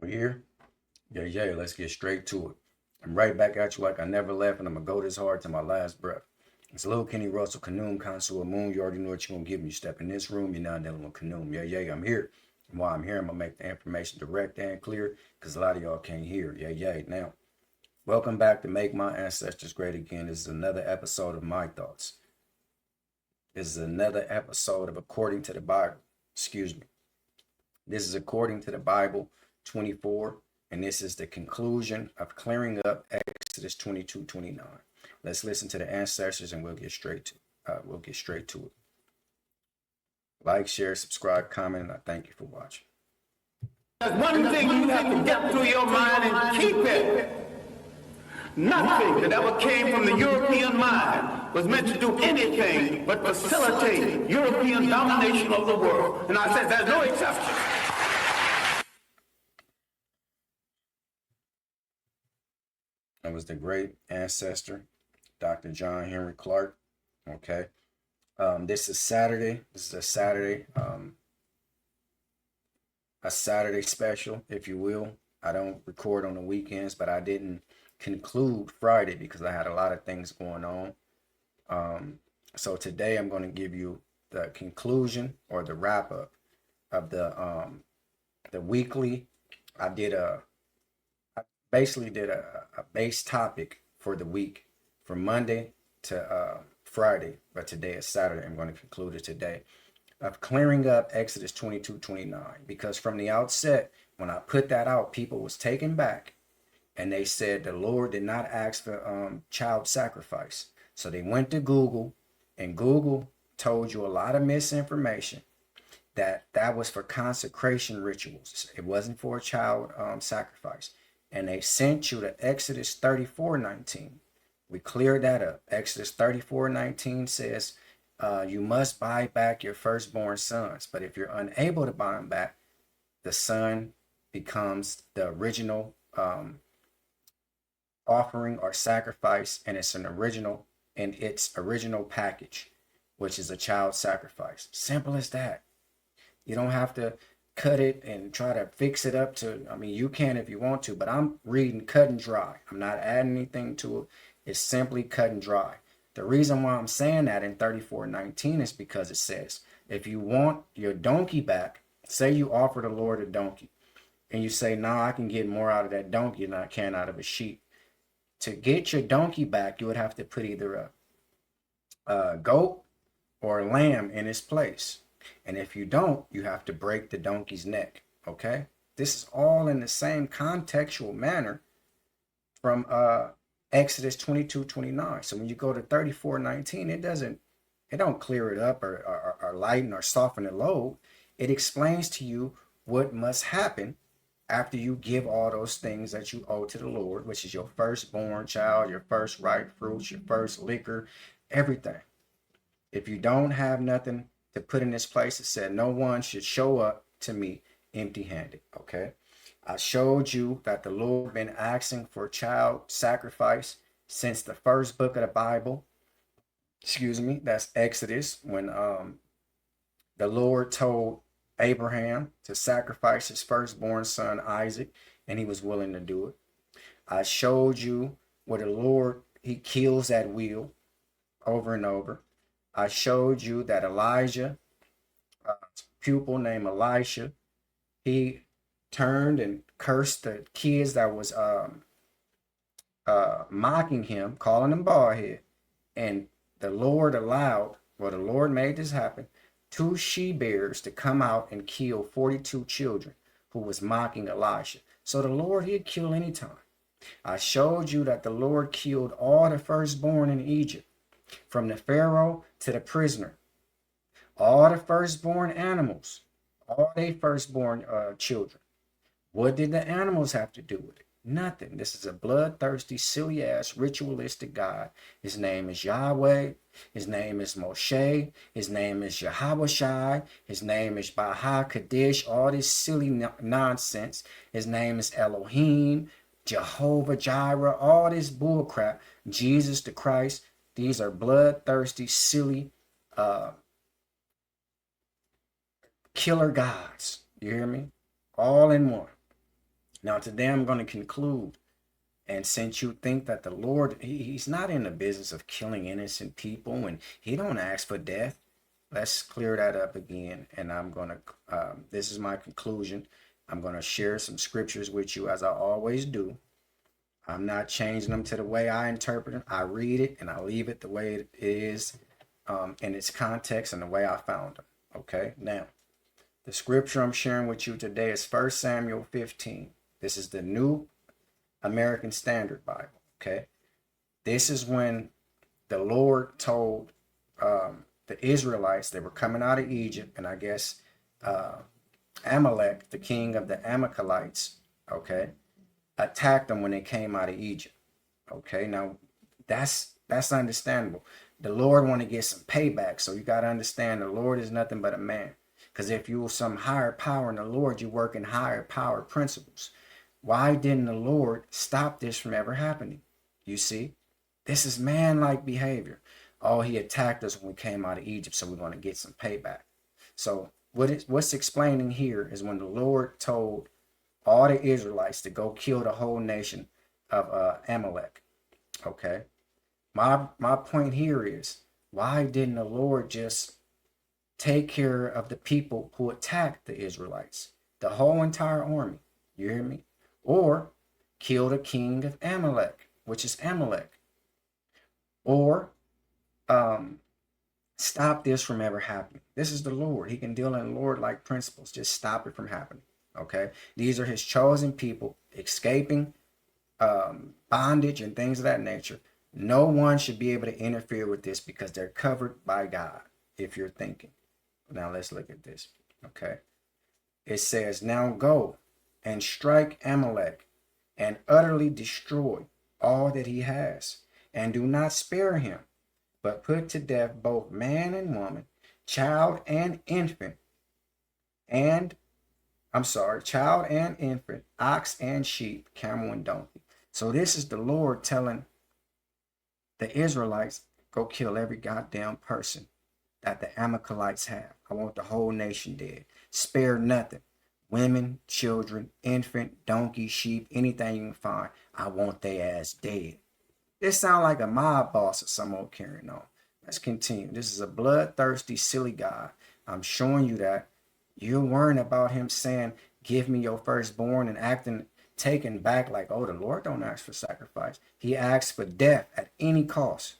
We here? Yeah, let's get straight to it. I'm right back at you like I never left, and I'm gonna go this hard to my last breath. It's Lil Kenny Russell, Kanoom, Consul Moon. You already know what you're gonna give me. You step in this room, you're not dealing with Kanoom. Yeah, I'm here. And while I'm here, I'm gonna make the information direct and clear, because a lot of y'all can't hear. Yeah. Now, welcome back to Make My Ancestors Great Again. This is another episode of My Thoughts. This is another episode of According to the Bible. Excuse me. This is According to the Bible 24. And this is the conclusion of clearing up Exodus 22:29. Let's listen to the ancestors and we'll get straight to it. Like, share, subscribe, comment, and I thank you for watching. One thing you have to get through your mind and keep it. Nothing that ever came from the European mind was meant to do anything but facilitate European domination of the world. And I said there's no exception. That was the great ancestor, Dr. John Henry Clarke. Okay. This is Saturday. This is a Saturday special, if you will. I don't record on the weekends, but I didn't conclude Friday because I had a lot of things going on. So today I'm going to give you the conclusion or the wrap up of the weekly. I basically did a base topic for the week from Monday to Friday, but today is Saturday. I'm going to conclude it today of clearing up Exodus 22:29, because from the outset, when I put that out, people was taken back and they said the Lord did not ask for child sacrifice. So they went to Google, and Google told you a lot of misinformation that was for consecration rituals. It wasn't for a child sacrifice. And they sent you to Exodus 34:19. We cleared that up. Exodus 34:19 says you must buy back your firstborn sons. But if you're unable to buy them back, the son becomes the original offering or sacrifice, and it's its original package, which is a child sacrifice. Simple as that. You don't have to cut it and try to fix it up you can if you want to, but I'm reading cut and dry. I'm not adding anything to it. It's simply cut and dry. The reason why I'm saying that in 34:19 is because it says, if you want your donkey back, say you offer the Lord a donkey, and you say, no, I can get more out of that donkey than I can out of a sheep. To get your donkey back, you would have to put either a goat or a lamb in its place. And if you don't, you have to break the donkey's neck. Okay? This is all in the same contextual manner from Exodus 22:29. So when you go to 34:19, it don't clear it up or lighten or soften the load. It explains to you what must happen after you give all those things that you owe to the Lord, which is your firstborn child, your first ripe fruits, your first liquor, everything. If you don't have nothing to put in this place, it said no one should show up to me empty-handed. Okay, I showed you that the Lord been asking for child sacrifice since the first book of the Bible. Excuse me, that's Exodus, when the Lord told Abraham to sacrifice his firstborn son Isaac, and he was willing to do it. I showed you where the Lord, he kills at will over and over. I showed you that Elijah, a pupil named Elisha, he turned and cursed the kids that was mocking him, calling him bald head. And the Lord made this happen, 2 she-bears to come out and kill 42 children who was mocking Elisha. So the Lord, he'd kill anytime. I showed you that the Lord killed all the firstborn in Egypt, from the Pharaoh to the prisoner. All the firstborn animals, all they firstborn children. What did the animals have to do with it? Nothing. This is a bloodthirsty, silly-ass, ritualistic God. His name is Yahweh. His name is Moshe. His name is Yahweh. His name is Baha Kadesh. All this silly nonsense. His name is Elohim, Jehovah Jireh, all this bullcrap. Jesus the Christ. These are bloodthirsty, silly, killer gods. You hear me? All in one. Now, today I'm going to conclude. And since you think that the Lord, he's not in the business of killing innocent people and he don't ask for death, let's clear that up again. And I'm going to, this is my conclusion. I'm going to share some scriptures with you as I always do. I'm not changing them to the way I interpret them. I read it and I leave it the way it is in its context and the way I found them. Okay, now the scripture I'm sharing with you today is 1 Samuel 15. This is the New American Standard Bible. Okay, this is when the Lord told the Israelites, they were coming out of Egypt, and I guess Amalek, the king of the Amalekites, okay, attacked them when they came out of Egypt. Okay, now that's understandable. The Lord want to get some payback, so you got to understand the Lord is nothing but a man. Because if you were some higher power in the Lord, you work in higher power principles. Why didn't the Lord stop this from ever happening? You see, this is man-like behavior. Oh, he attacked us when we came out of Egypt, so we're going to get some payback. So what's explaining here is when the Lord told all the Israelites to go kill the whole nation of Amalek. Okay, my point here is, why didn't the Lord just take care of the people who attacked the Israelites, the whole entire army? You hear me? Or kill the king of Amalek, which is Amalek, or stop this from ever happening. This is the Lord. He can deal in Lord-like principles. Just stop it from happening. Okay, these are his chosen people escaping bondage and things of that nature. No one should be able to interfere with this because they're covered by God, if you're thinking. Now let's look at this. Okay, it says, now go and strike Amalek and utterly destroy all that he has, and do not spare him, but put to death both man and woman, child and infant, ox and sheep, camel and donkey. So this is the Lord telling the Israelites, go kill every goddamn person that the Amalekites have. I want the whole nation dead. Spare nothing. Women, children, infant, donkey, sheep, anything you can find. I want their ass dead. This sounds like a mob boss or some old carrying on. Let's continue. This is a bloodthirsty, silly God. I'm showing you that you're worrying about him saying, give me your firstborn, and acting taken back like, oh, the Lord don't ask for sacrifice. He asks for death at any cost.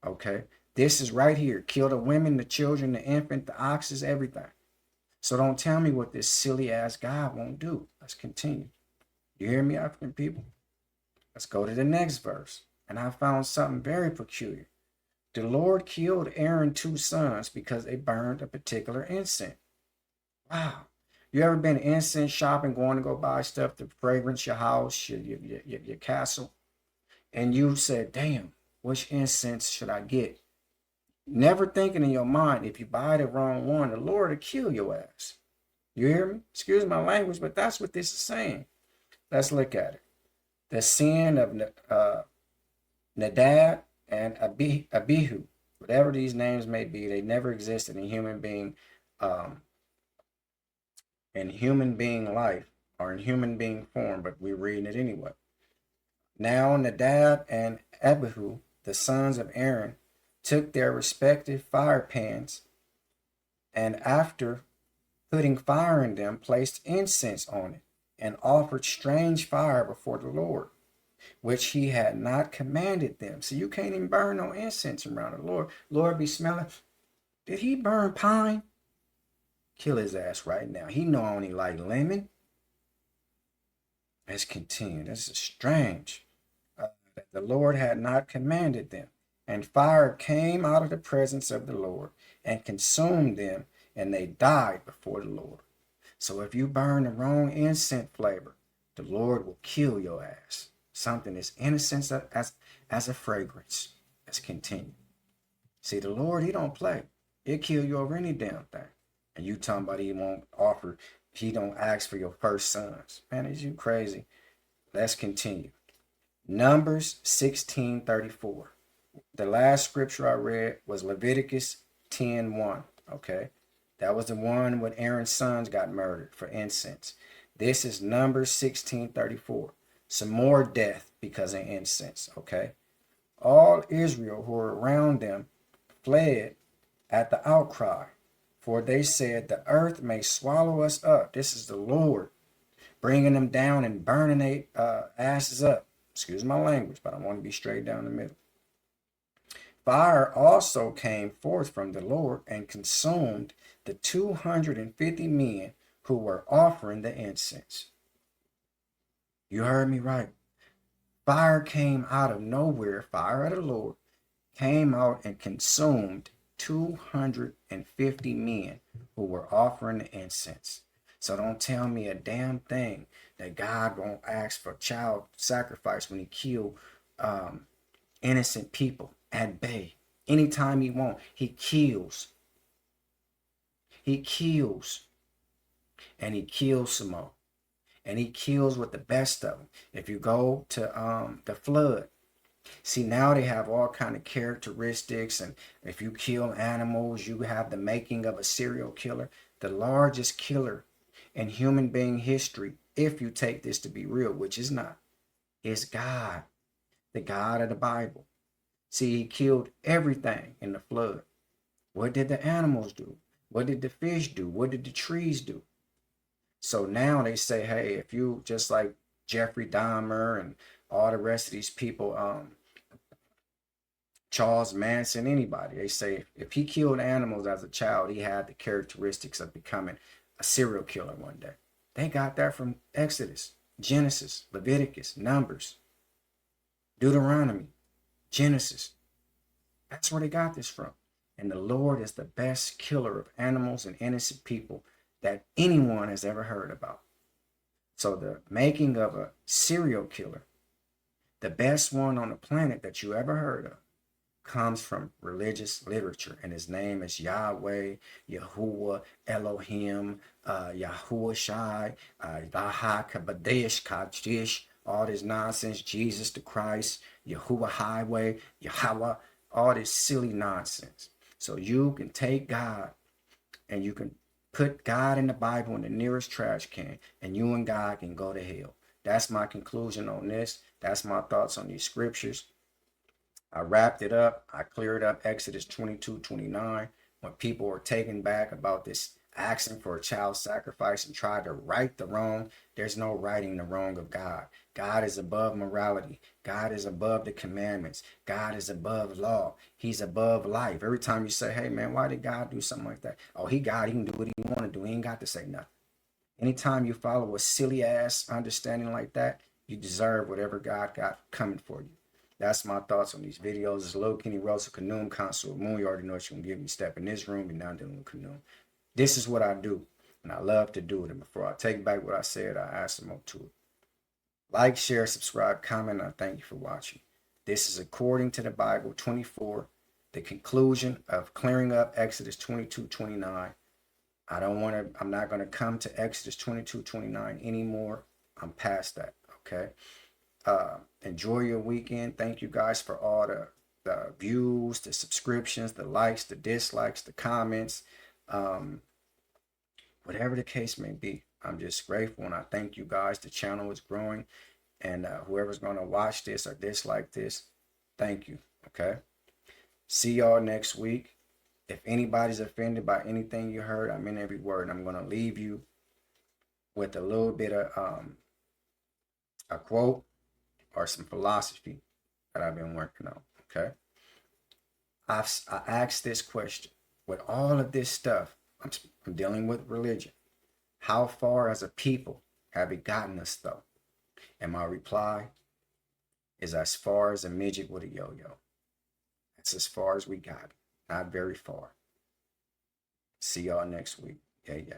Okay, this is right here. Kill the women, the children, the infant, the oxes, everything. So don't tell me what this silly ass God won't do. Let's continue. You hear me, African people? Let's go to the next verse. And I found something very peculiar. The Lord killed Aaron's 2 sons because they burned a particular incense. Wow. You ever been incense shopping, going to go buy stuff to fragrance your house, your castle? And you said, damn, which incense should I get? Never thinking in your mind, if you buy the wrong one, the Lord will kill your ass. You hear me? Excuse my language, but that's what this is saying. Let's look at it. The sin of Nadab and Abihu, whatever these names may be, they never existed in human being life or in human being form, but we're reading it anyway. Now Nadab and Abihu, the sons of Aaron, took their respective fire pans, and after putting fire in them, placed incense on it, and offered strange fire before the Lord, which he had not commanded them. So you can't even burn no incense around the Lord. Lord be smelling. Did he burn pine? Kill his ass right now. He know I only like lemon. Let's continue. This is strange. That the Lord had not commanded them. And fire came out of the presence of the Lord and consumed them, and they died before the Lord. So if you burn the wrong incense flavor, the Lord will kill your ass. Something as innocent as a fragrance. Let's continue. See, the Lord, he don't play. He'll kill you over any damn thing. And you talking about he don't ask for your first sons. Man, is you crazy? Let's continue. Numbers 16:34. The last scripture I read was Leviticus 10:1. Okay, that was the one when Aaron's sons got murdered for incense. This is Numbers 16:34. Some more death because of incense, okay? All Israel who were around them fled at the outcry, for they said, the earth may swallow us up. This is the Lord bringing them down and burning their asses up. Excuse my language, but I want to be straight down the middle. Fire also came forth from the Lord and consumed the 250 men who were offering the incense. You heard me right. Fire came out of nowhere. Fire of the Lord came out and consumed 250 men who were offering the incense. So don't tell me a damn thing that God won't ask for child sacrifice when he killed innocent people at bay. Anytime he wants, he kills. He kills. And he kills some more. And he kills with the best of them. If you go to the flood, see, now they have all kind of characteristics, and if you kill animals, you have the making of a serial killer. The largest killer in human being history, if you take this to be real, which is not, is God, the God of the Bible. See, he killed everything in the flood. What did the animals do? What did the fish do? What did the trees do? So now they say, hey, if you, just like Jeffrey Dahmer and all the rest of these people, Charles Manson, anybody, they say if he killed animals as a child, he had the characteristics of becoming a serial killer one day. They got that from Exodus, Genesis, Leviticus, Numbers, Deuteronomy, Genesis. That's where they got this from. And the Lord is the best killer of animals and innocent people that anyone has ever heard about. So the making of a serial killer, the best one on the planet that you ever heard of, comes from religious literature, and his name is Yahweh, Yahuwah, Elohim, Yahuwah Shai, Vaha Kabadesh, Kajish, all this nonsense, Jesus the Christ, Yahuwah Highway, Yahweh, all this silly nonsense. So you can take God and you can put God in the Bible in the nearest trash can, and you and God can go to hell. That's my conclusion on this. That's my thoughts on these scriptures. I wrapped it up. I cleared up Exodus 22:29 when people were taken back about this asking for a child sacrifice and tried to right the wrong. There's no righting the wrong of God. God is above morality. God is above the commandments. God is above law. He's above life. Every time you say, hey man, why did God do something like that? Oh, God, he can do what he want to do. He ain't got to say nothing. Anytime you follow a silly ass understanding like that, you deserve whatever God got coming for you. That's my thoughts on these videos. It's Lil Kenny Rosa Canoom, Consul Moon. You already know what you're going to give me. Step in this room and now dealing with Canoom. This is what I do, and I love to do it. And before I take back what I said, I ask them up to it. Like, share, subscribe, comment, and I thank you for watching. This is According to the Bible 24, the conclusion of clearing up Exodus 22:29. I'm not going to come to Exodus 22:29 anymore. I'm past that, okay? Enjoy your weekend. Thank you guys for all the views, the subscriptions, the likes, the dislikes, the comments, whatever the case may be. I'm just grateful, and I thank you guys. The channel is growing, and whoever's going to watch this or dislike this, thank you, okay? See y'all next week. If anybody's offended by anything you heard, I mean every word. I'm going to leave you with a little bit of a quote or some philosophy that I've been working on, okay? I asked this question. With all of this stuff, I'm dealing with religion. How far as a people have it gotten us, though? And my reply is as far as a midget with a yo-yo. That's as far as we got. Not very far. See y'all next week. Yeah, yeah.